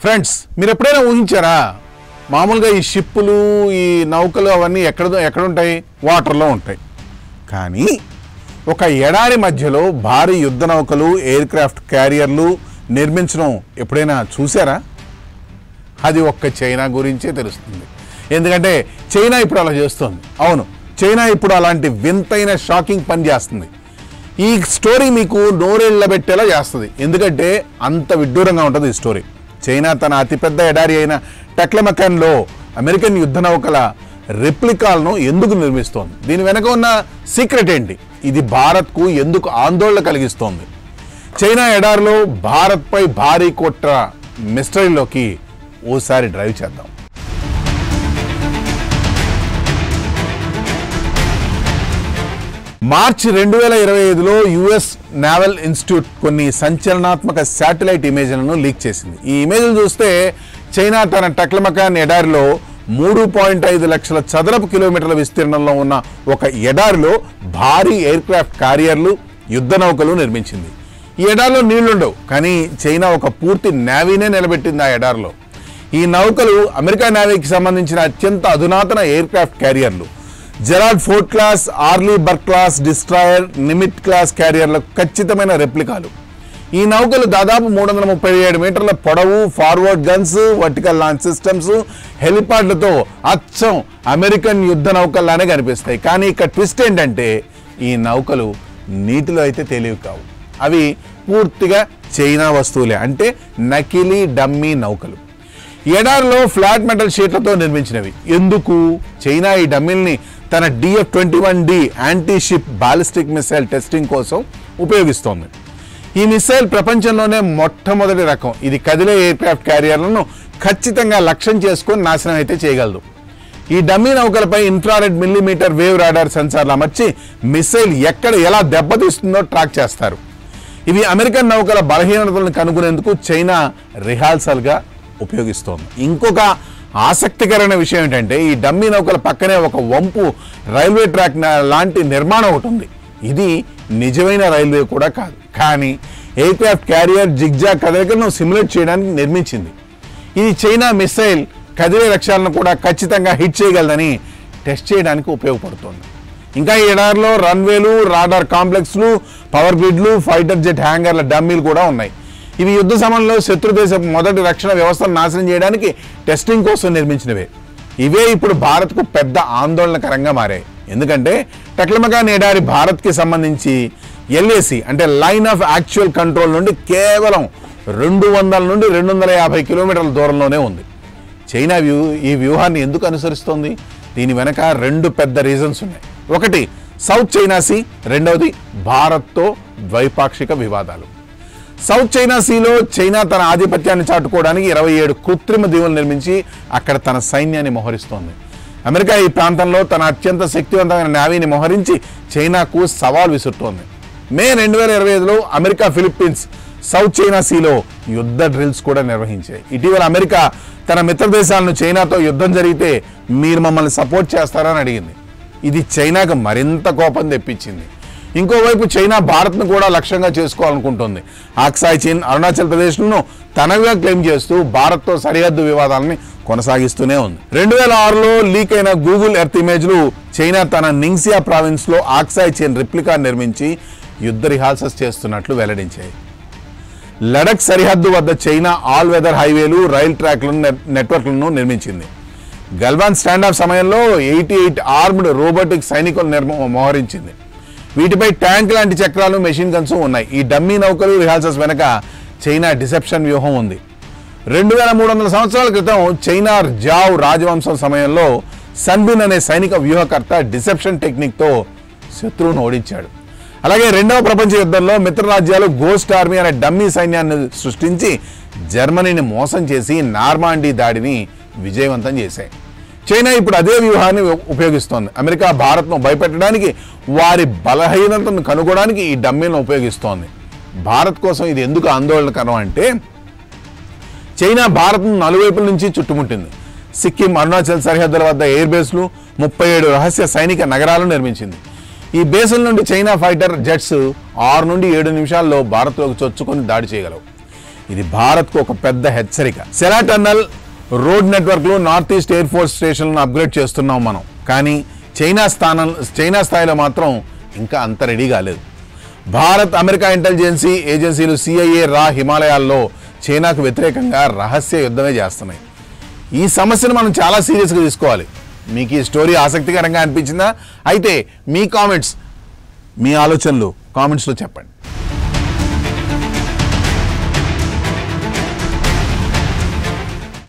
Friends, మీరు ఎప్పుడైనా ఊహించారా? మామూలుగా ఈ షిప్పులు, ఈ నౌకలు అవన్నీ ఎక్కడ ఉంటాయి? వాటర్లో ఉంటాయి. కానీ ఒక ఎడారి మధ్యలో భారీ యుద్ధ నౌకలు, ఎయిర్ క్రాఫ్ట్ క్యారియర్లు నిర్మించడం ఎప్పుడైనా చూసారా? అది ఒక్క చైనా గురించే తెలుస్తుంది. ఎందుకంటే చైనా ఇప్పుడు అలా చేస్తుంది. అవును, చైనా ఇప్పుడు అలాంటి వింతైన షాకింగ్ పని చేస్తుంది. ఈ స్టోరీ మీకు నోరెళ్ళబెట్టేలా చేస్తుంది. ఎందుకంటే అంత విడ్డూరంగా ఉంటుంది ఈ స్టోరీ. చైనా తన అతిపెద్ద ఎడారి అయిన టెక్లమకాన్లో అమెరికన్ యుద్ధ నౌకల రెప్లికాలను ఎందుకు నిర్మిస్తోంది? దీని వెనక ఉన్న సీక్రెట్ ఏంటి? ఇది భారత్కు ఎందుకు ఆందోళన కలిగిస్తోంది? చైనా ఎడారిలో భారత్పై భారీ కుట్ర మిస్టరీలోకి ఓసారి డ్రైవ్ చేద్దాం. మార్చి 2025లో యుఎస్ నేవల్ ఇన్స్టిట్యూట్ కొన్ని సంచలనాత్మక శాటిలైట్ ఇమేజ్లను లీక్ చేసింది. ఈ ఇమేజ్లు చూస్తే చైనా తన టెక్లమకాన్ ఎడారిలో 3.5 లక్షల చదరపు కిలోమీటర్ల విస్తీర్ణంలో ఉన్న ఒక ఎడారిలో భారీ ఎయిర్ క్రాఫ్ట్ క్యారియర్లు, యుద్ధ నౌకలు నిర్మించింది. ఈ ఎడారిలో నీళ్లుండవు, కానీ చైనా ఒక పూర్తి నేవీనే నిలబెట్టింది ఆ ఎడారిలో. ఈ నౌకలు అమెరికా నేవీకి సంబంధించిన అత్యంత అధునాతన ఎయిర్ క్రాఫ్ట్ క్యారియర్లు. Gerald Ford class, Arleigh Burke class destroyer, Nimitz class క్యారియర్లకు ఖచ్చితమైన రెప్లికాలు. ఈ నౌకలు దాదాపు 337 మీటర్ల పొడవు, forward guns, vertical launch systems, హెలిపాడ్లతో అచ్చం అమెరికన్ యుద్ధ నౌకల్లానే కనిపిస్తాయి. కానీ ఇక్కడ ట్విస్ట్ ఏంటంటే ఈ నౌకలు నీటిలో అయితే తెలియవు కావు. అవి పూర్తిగా చైనా వస్తువులే, అంటే నకిలీ డమ్మీ నౌకలు. ఎడారిలో ఫ్లాట్ మెటల్ షీట్లతో నిర్మించినవి. ఎందుకు? చైనా ఈ డమ్మీల్ని తన DF-21D anti ship ballistic missile testing కోసం ఉపయోగిస్తోంది. ఈ మిసైల్ ప్రపంచంలోనే మొట్టమొదటి రకం. ఇది కదిలే ఎయిర్ క్రాఫ్ట్ క్యారియర్లను ఖచ్చితంగా లక్ష్యం చేసుకొని నాశనం అయితే చేయగలదు. ఈ డమ్మీ నౌకలపై ఇన్ఫ్రారెడ్ మిల్లీమీటర్ వేవ్ రాడార్ సెన్సార్లు అమర్చి మిసైల్ ఎక్కడ ఎలా దెబ్బతీస్తుందో ట్రాక్ చేస్తారు. ఇవి అమెరికన్ నౌకల బలహీనతలను కనుగొనేందుకు చైనా రిహార్సల్గా ఉపయోగిస్తోంది. ఇంకొక ఆసక్తికరమైన విషయం ఏంటంటే ఈ డమ్మీ నౌకల పక్కనే ఒక వంపు రైల్వే ట్రాక్ లాంటి నిర్మాణం ఒకటి ఉంది. ఇది నిజమైన రైల్వే కూడా కాదు, కానీ ఎయిర్ క్రాఫ్ట్ క్యారియర్ జిగ్జాగ్ కదలికలను సిమ్యులేట్ చేయడానికి నిర్మించింది. ఇది చైనా మిసైల్ కదిలే లక్ష్యాలను కూడా ఖచ్చితంగా హిట్ చేయగలదని టెస్ట్ చేయడానికి ఉపయోగపడుతుంది. ఇంకా ఈ ఎడారిలో రన్వేలు, రాడార్ కాంప్లెక్స్లు, పవర్ గ్రిడ్లు, ఫైటర్ జెట్ హ్యాంగర్ల డమ్మీలు కూడా ఉన్నాయి. ఇవి యుద్ధ సమయంలో శత్రుదేశ మొదటి రక్షణ వ్యవస్థను నాశనం చేయడానికి టెస్టింగ్ కోసం నిర్మించినవే. ఇవే ఇప్పుడు భారత్కు పెద్ద ఆందోళనకరంగా మారాయి. ఎందుకంటే టెక్లమకాన్ ఎడారి భారత్కి సంబంధించి LAC అంటే లైన్ ఆఫ్ యాక్చువల్ కంట్రోల్ నుండి కేవలం 200 నుండి 250 కిలోమీటర్ల దూరంలోనే ఉంది. చైనా ఈ వ్యూహాన్ని ఎందుకు అనుసరిస్తోంది? దీని వెనక 2 పెద్ద రీజన్స్ ఉన్నాయి. ఒకటి సౌత్ చైనా సీ, రెండవది భారత్తో ద్వైపాక్షిక వివాదాలు. సౌత్ చైనా సీలో చైనా తన ఆధిపత్యాన్ని చాటుకోవడానికి 27 కృత్రిమ దీవులు నిర్మించి అక్కడ తన సైన్యాన్ని మోహరిస్తోంది. అమెరికా ఈ ప్రాంతంలో తన అత్యంత శక్తివంతమైన నేవీని మోహరించి చైనాకు సవాల్ విసురుతోంది. మే 2025లో అమెరికా, ఫిలిప్పీన్స్ సౌత్ చైనా సీలో యుద్ధ డ్రిల్స్ కూడా నిర్వహించాయి. ఇటీవల అమెరికా తన మిత్ర దేశాలను చైనాతో యుద్ధం జరిగితే మీరు మమ్మల్ని సపోర్ట్ చేస్తారని అడిగింది. ఇది చైనాకు మరింత కోపం తెప్పించింది. ఇంకోవైపు చైనా భారత్ను కూడా లక్ష్యంగా చేసుకోవాలనుకుంటుంది. ఆక్సాయ్ చీన్, అరుణాచల్ ప్రదేశ్లను తనగా క్లెయిమ్ చేస్తూ భారత్తో సరిహద్దు వివాదాలని కొనసాగిస్తూనే ఉంది. 2006లో లీక్ అయిన గూగుల్ ఎర్త్ ఇమేజ్లు చైనా తన నింగ్సియా ప్రావిన్స్లో ఆక్సాయ్ చీన్ రెప్లికా నిర్మించి యుద్ధ రిహార్సల్స్ చేస్తున్నట్లు వెల్లడించాయి. లడఖ్ సరిహద్దు వద్ద చైనా ఆల్ వెదర్ హైవేలు, రైల్ ట్రాక్లను నెట్వర్క్లను నిర్మించింది. గల్వాన్ స్టాండ్ ఆఫ్ సమయంలో 88 ఆర్మ్డ్ రోబోటిక్ సైనికులను మోహరించింది. వీటిపై ట్యాంక్ లాంటి చక్రాలు, మెషిన్ గన్స్ ఉన్నాయి. ఈ డమ్మీ నౌకలు రిహార్సల్స్ వెనక చైనా డిసెప్షన్ వ్యూహం ఉంది. 2300 సంవత్సరాల క్రితం చైనా జావ్ రాజవంశం సమయంలో సన్బిన్ అనే సైనిక వ్యూహకర్త డిసెప్షన్ టెక్నిక్తో శత్రువును ఓడించాడు. అలాగే 2వ ప్రపంచ యుద్ధంలో మిత్రరాజ్యాలు గోస్ట్ ఆర్మీ అనే డమ్మీ సైన్యాన్ని సృష్టించి జర్మనీని మోసం చేసి నార్మాండీ దాడిని విజయవంతం చేశాయి. చైనా ఇప్పుడు అదే వ్యూహాన్ని ఉపయోగిస్తోంది. అమెరికా భారత్ను భయపెట్టడానికి, వారి బలహీనతను కనుగొనడానికి ఈ డమ్మీలను ఉపయోగిస్తోంది. భారత్ కోసం ఇది ఎందుకు ఆందోళనకరం అంటే చైనా భారత్ను నలువైపుల నుంచి చుట్టుముట్టింది. సిక్కిం, అరుణాచల్ సరిహద్దుల వద్ద ఎయిర్ బేస్లు, 37 రహస్య సైనిక నగరాలను నిర్మించింది. ఈ బేసుల నుండి చైనా ఫైటర్ జెట్స్ 6 నుండి 7 నిమిషాల్లో భారత్లోకి చొచ్చుకొని దాడి చేయగలవు. ఇది భారత్కు ఒక పెద్ద హెచ్చరిక. సెలా టన్నల్ రోడ్ నెట్వర్క్లో నార్త్ ఈస్ట్ ఎయిర్ ఫోర్స్ స్టేషన్లను అప్గ్రేడ్ చేస్తున్నాం మనం. కానీ చైనా స్థాయిలో మాత్రం ఇంకా అంత రెడీ కాలేదు. భారత్, అమెరికా ఇంటెలిజెన్సీ ఏజెన్సీలు CIA, రా హిమాలయాల్లో చైనాకు వ్యతిరేకంగా రహస్య యుద్ధమే చేస్తున్నాయి. ఈ సమస్యను మనం చాలా సీరియస్గా తీసుకోవాలి. మీకు ఈ స్టోరీ ఆసక్తికరంగా అనిపించిందా? అయితే మీ కామెంట్స్, మీ ఆలోచనలు కామెంట్స్లో చెప్పండి.